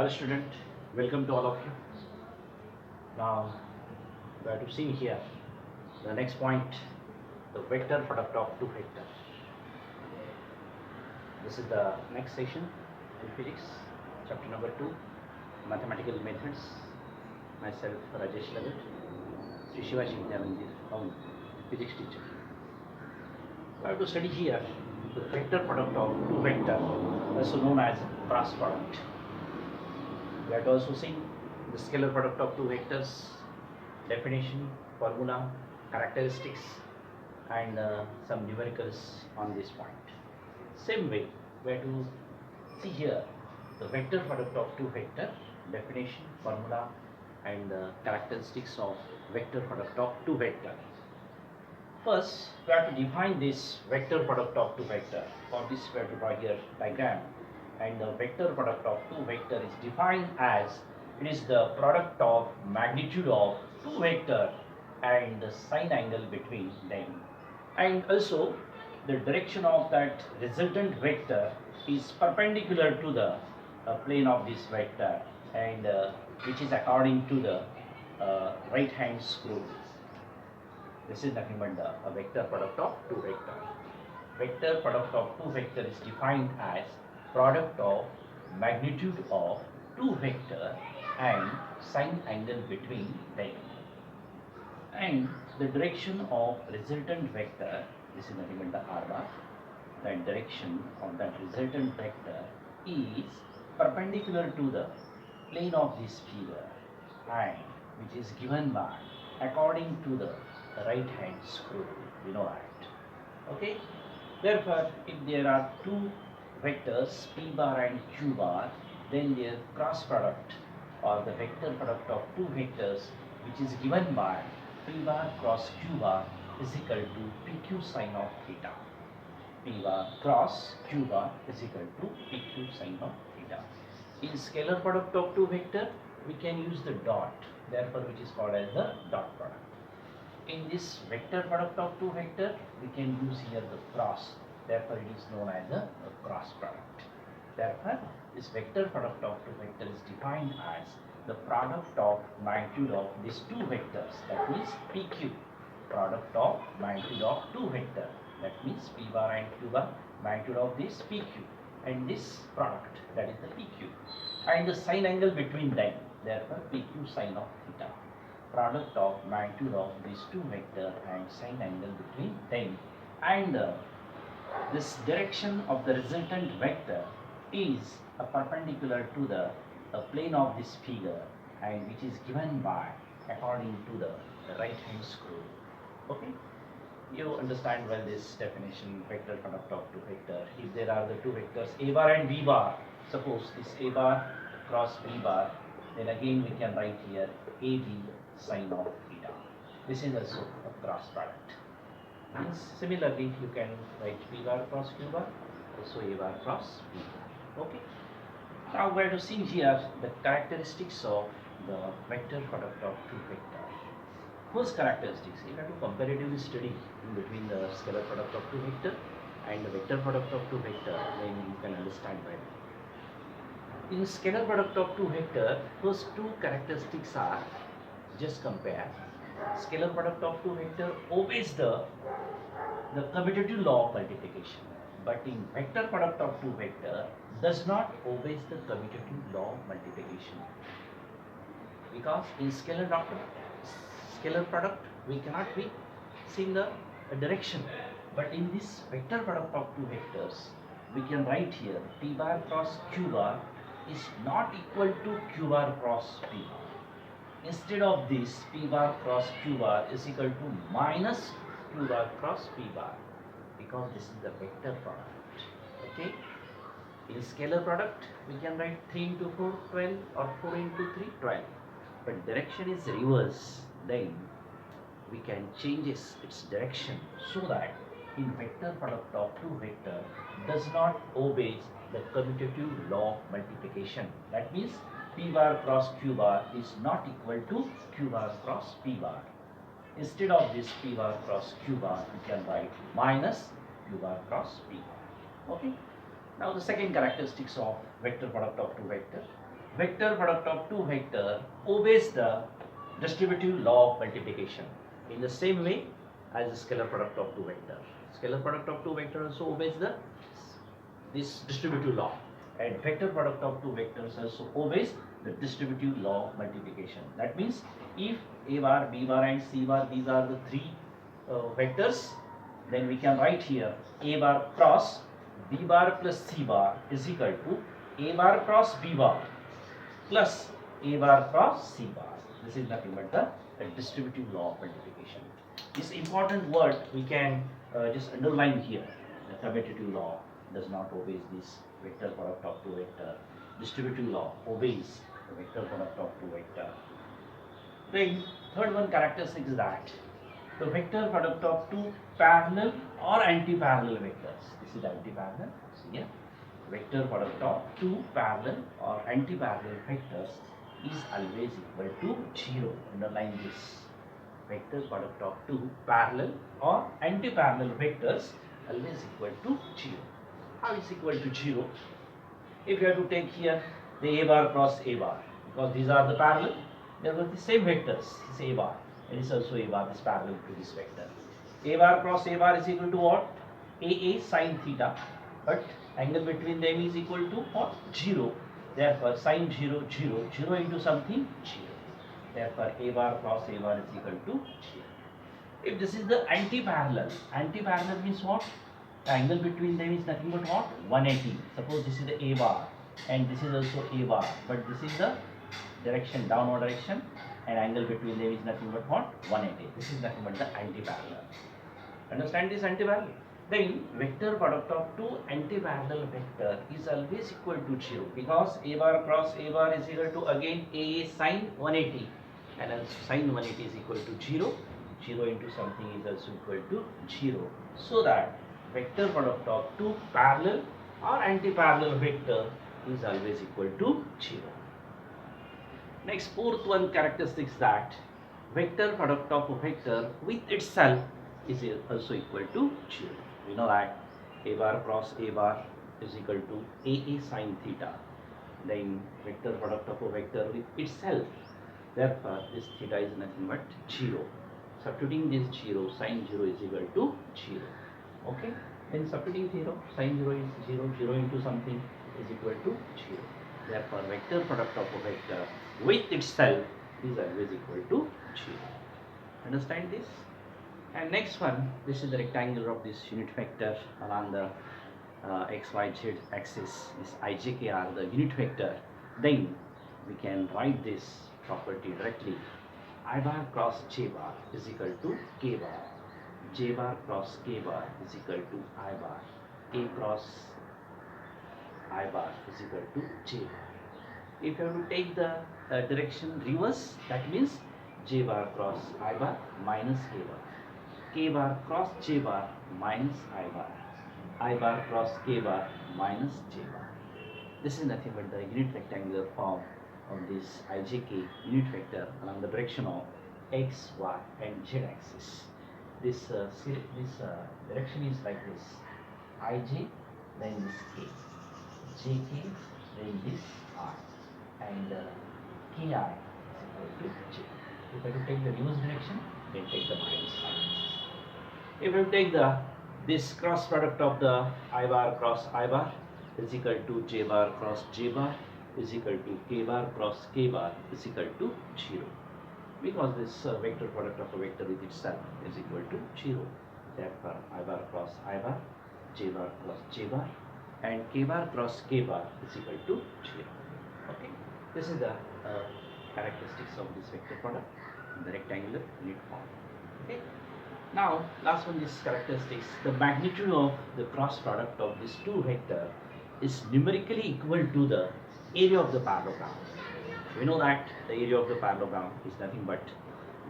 Hello student, welcome to all of you. Now we have to see here the next point, the vector product of two vectors. This is the next session in physics, chapter number 2, mathematical methods. Myself Rajesh Lagat, Sri Shivaji Vidyamandir, our physics teacher. We have to study here the vector product of two vectors, also known as cross product. We have to also see the scalar product of two vectors, definition, formula, characteristics, and some numericals on this point. Same way, we have to see here the vector product of two vectors, definition, formula, and characteristics of vector product of two vectors. First, we have to define this vector product of two vectors. For this, we have to draw here diagram. And the vector product of two vectors is defined as it is the product of magnitude of two vectors and the sine angle between them. And also the direction of that resultant vector is perpendicular to the plane of this vector and which is according to the right hand screw. This is nothing but a vector product of two vectors. Vector product of two vectors is defined as product of magnitude of two vector and sine angle between them. And the direction of resultant vector, this is nothing but the r bar, the direction of that resultant vector is perpendicular to the plane of this figure and which is given by according to the right hand screw, we know that. Okay, therefore if there are two vectors p bar and q bar, then their cross product or the vector product of two vectors which is given by p bar cross q bar is equal to pq sine of theta. P bar cross q bar is equal to pq sine of theta. In scalar product of two vector, we can use the dot, therefore which is called as the dot product. In this vector product of two vector, we can use here the cross, therefore it is known as a cross product. Therefore, this vector product of two vectors is defined as the product of magnitude of these two vectors, that means PQ, product of magnitude of two vectors, that means P bar and Q bar, magnitude of this PQ, and this product, that is the PQ, and the sine angle between them, therefore PQ sine of theta. Product of magnitude of these two vectors and sine angle between them, and this direction of the resultant vector is perpendicular to the plane of this figure and which is given by according to the right hand screw. Okay, you understand well this definition, vector product of two vectors. If there are the two vectors a bar and b bar, suppose this a bar cross b bar, then again we can write here ab sine of theta. This is also a cross product. And similarly, you can write p bar cross q bar, also a bar cross b bar. Okay. Now we have to see here the characteristics of the vector product of two vectors. First characteristics, you have to comparatively study in between the scalar product of two vectors and the vector product of two vectors, then you can understand well. In scalar product of two vectors, first two characteristics are, just compare. Scalar product of two vectors obeys the commutative law of multiplication, but in vector product of two vectors does not obey the commutative law of multiplication, because in scalar product we cannot be seeing the direction, but in this vector product of two vectors we can write here p bar cross q bar is not equal to q bar cross p bar. Instead of this, p bar cross q bar is equal to minus q bar cross p bar, because this is the vector product. Okay. In scalar product, we can write 3 into 4, 12 or 4 into 3, 12. But direction is reverse. Then we can change its direction so that in vector product of two vectors does not obey the commutative law of multiplication. That means p bar cross q bar is not equal to q bar cross p bar. Instead of this p bar cross q bar, you can write minus q bar cross p bar. Okay. Now the second characteristics of vector product of two vectors. vector product of two vector obeys the distributive law of multiplication in the same way as the scalar product of two vector. Scalar product of two vector also obeys this distributive law, and vector product of two vectors also obeys the distributive law of multiplication. That means if A bar, B bar and C bar, these are the three vectors, then we can write here A bar cross B bar plus C bar is equal to A bar cross B bar plus A bar cross C bar. This is nothing but the distributive law of multiplication. This important word we can just underline here. The commutative law does not obey this vector product of two vector. Distributive law obeys the vector product of two vector. Then third one characteristic is that the vector product of two parallel or anti-parallel vectors. This is anti-parallel. See here. Vector product of two parallel or anti-parallel vectors is always equal to 0. Underline this. Vector product of two parallel or anti-parallel vectors always equal to 0. How is equal to 0? If you have to take here the A bar cross A bar, because these are the parallel, they are the same vectors. It's A bar, and it's also A bar is parallel to this vector. A bar cross A bar is equal to what? AA sine theta, but angle between them is equal to what? 0. Therefore, sine 0, 0, 0 into something 0. Therefore, A bar cross A bar is equal to 0. If this is the anti-parallel means what? The angle between them is nothing but what? 180. Suppose this is the A bar and this is also A bar, but this is the direction, downward direction, and angle between them is nothing but what? 180. This is nothing but the anti-parallel. Understand this anti-parallel? Then vector product of two anti-parallel vector is always equal to 0, because A bar cross A bar is equal to again AA sine 180, and also sine 180 is equal to 0. 0 into something is also equal to 0. So that vector product of two parallel or anti-parallel vector is always equal to 0. Next, fourth one characteristic is that vector product of a vector with itself is also equal to 0. We know that A bar cross A bar is equal to AA sine theta. Then vector product of a vector with itself. Therefore, this theta is nothing but 0. Substituting this 0, sine 0 is equal to 0. Okay? Then substituting 0, sine 0 is 0, 0 into something is equal to 0. Therefore, vector product of a vector with itself is always equal to 0. Understand this? And next one, this is the rectangle of this unit vector along the x, y, z axis. This I, j, k are the unit vector. Then we can write this property directly. I bar cross j bar is equal to k bar. J bar cross k bar is equal to I bar. K cross I bar is equal to j bar. If you have to take the direction reverse, that means j bar cross I bar minus k bar. K bar cross j bar minus I bar cross k bar minus j bar. This is nothing but the unit rectangular form of this ijk unit vector along the direction of x, y and z axis. This direction is like this: ij, then this k, jk, then this r, and ki is equal to j. If I to take the reverse direction, then take the minus sign. If I take this cross product of the I bar cross I bar is equal to j bar cross j bar is equal to k bar cross k bar is equal to 0, because this vector product of a vector with itself is equal to 0. Therefore, I bar cross I bar, j bar cross j bar, and k bar cross k bar is equal to 0. Okay, this is the characteristics of this vector product in the rectangular unit form. Okay. Now, last one is characteristics. The magnitude of the cross product of these two vectors is numerically equal to the area of the parallelogram. We know that the area of the parallelogram is nothing but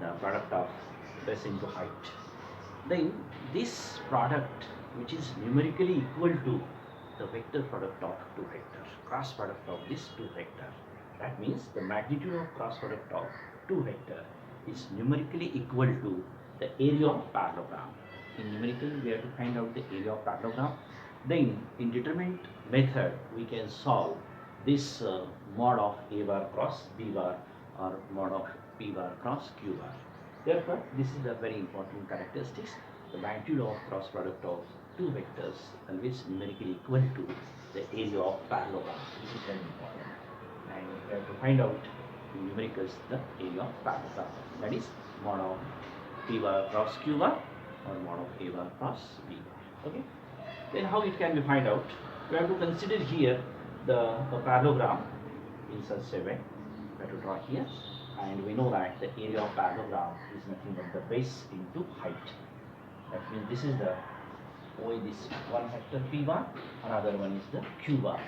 the product of base into height. Then this product, which is numerically equal to the vector product of two vectors, cross product of these two vectors. That means the magnitude of cross product of two vectors is numerically equal to the area of parallelogram. In numerical, we have to find out the area of parallelogram. Then, in determinant method, we can solve this mod of A bar cross B bar or mod of P bar cross Q bar. Therefore, this is a very important characteristics. The magnitude of cross product of two vectors always numerically equal to the area of parallelogram. This is very important. And we have to find out in numericals the area of parallelogram. That is mod of P bar cross Q bar or mod of A bar cross B bar. Okay. Then how it can be find out? We have to consider here the parallelogram in such a way. We have to draw here, and we know that the area of parallelogram is nothing but the base into height. That means this is the OA, this one vector P bar, another one is the Q bar.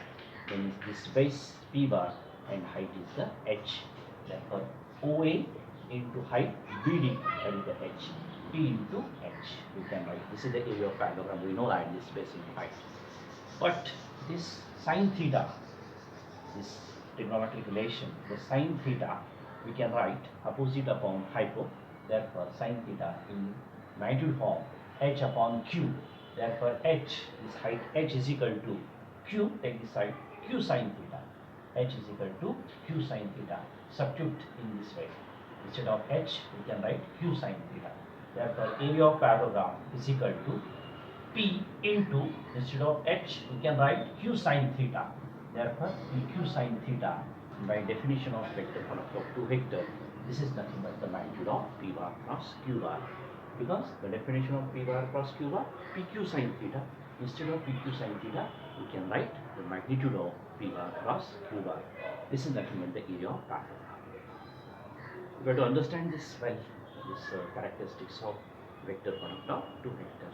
Then this base P bar and height is the H. Therefore, OA into height BD, that is the H. P into H. We can write this is the area of parallelogram. We know that this base into height. But this sine theta, this trigonometric relation, the sine theta, we can write opposite upon hypo. Therefore, sine theta in magnitude form H upon Q. Therefore, H, this height H is equal to Q, take this side, Q sine theta. H is equal to Q sine theta. Substitute in this way. Instead of H, we can write Q sine theta. Therefore, area of parallelogram is equal to P into, instead of H, we can write Q sine theta. Therefore, Q sine theta, by definition of vector product of two vectors, this is nothing but the magnitude of P bar cross Q bar. Because the definition of P bar cross Q bar, PQ sine theta. Instead of PQ sine theta, we can write the magnitude of P bar cross Q bar. This is nothing but the area of parallelogram. We have to understand this well, this characteristics of vector product of two vectors.